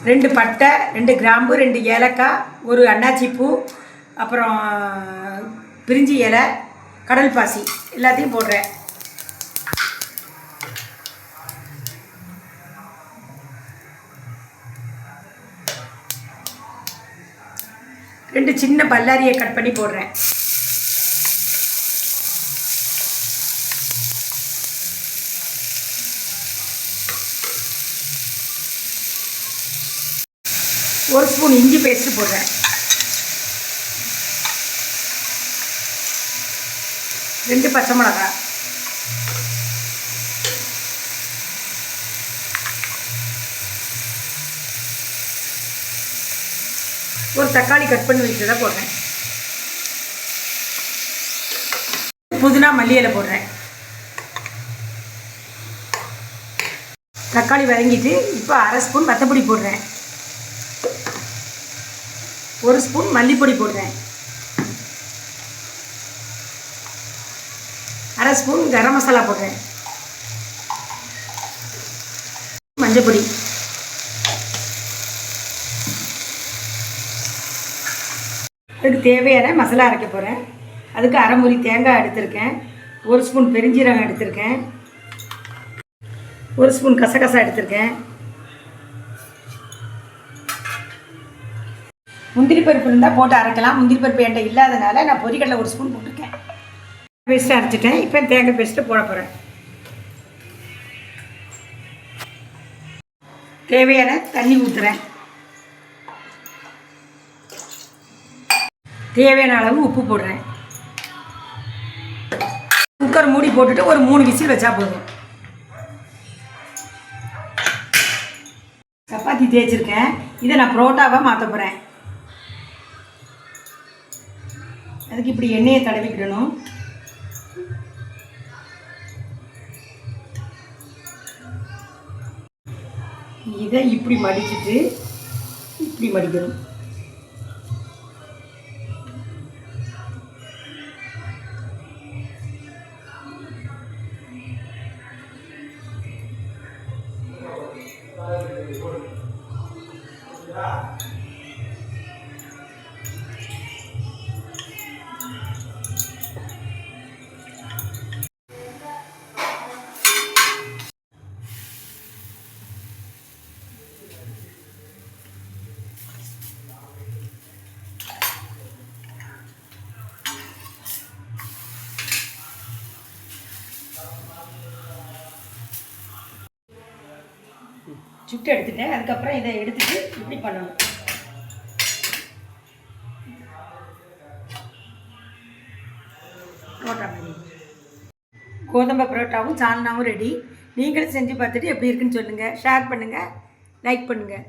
2 பட்டை, 2 கிராம்பு, 2 ஏலக்காய், ஒரு அன்னாச்சி பூ, அப்புறம் பிரிஞ்சி இலை, கடல் பாசி எல்லாத்தையும் போடுறேன். ரெண்டு சின்ன பல்லாரியை கட் பண்ணி போடுறேன். ஒரு ஸ்பூன் இஞ்சி பேஸ்ட் போடுறேன். 2 பச்சை மிளகாய், ஒரு தக்காளி கட் பண்ணி வச்சதை போடுறேன். புதினா மல்லி இலை போடுறேன். தக்காளி வதங்கிட்டு இப்போ 1/2 ஸ்பூன் வத்தப்பொடி போடுறேன். 1 ஸ்பூன் மல்லிப்பொடி போடுறேன். 1/2 ஸ்பூன் கரம் மசாலா போடுறேன். மஞ்சள் பொடி, அதுக்கு தேவையான மசாலா அரைக்க போகிறேன். அதுக்கு 1/2 மூடி தேங்காய் எடுத்திருக்கேன். 1 ஸ்பூன் பெருஞ்சீரகம் எடுத்திருக்கேன். 1 ஸ்பூன் கசகசா எடுத்திருக்கேன். முந்திரி பருப்பு இருந்தால் போட்டு அரைக்கலாம். முந்திரி பருப்பு என்கிட்ட இல்லாதனால நான் பொரிக்கடலை 1 ஸ்பூன் போட்டிருக்கேன். பேஸ்ட்டு அரைச்சிட்டேன். இப்போ தேங்காய் பேஸ்ட்டு போட போகிறேன். தேவையான தண்ணி ஊற்றுறேன். தேவையான அளவு உப்பு போடுறேன். குக்கர் மூடி போட்டுட்டு ஒரு 3 விசில் வச்சா போதும். சப்பாத்தி தேய்ச்சிருக்கேன். இதை நான் புரோட்டாவாக மாற்ற போகிறேன். அதுக்கு இப்படி எண்ணெயை தடவிக்கிடணும். இதை இப்படி மடிச்சுட்டு இப்படி மடிக்கணும். சுட்டு எடுத்துட்டேன். அதுக்கப்புறம் இதை எடுத்துட்டு இப்படி பண்ணணும். புரோட்டா மாதிரி கோதுமை புரோட்டாவும் சால்னாவும் ரெடி. நீங்களும் செஞ்சு பார்த்துட்டு எப்படி இருக்குன்னு சொல்லுங்கள். ஷேர் பண்ணுங்கள், லைக் பண்ணுங்கள்.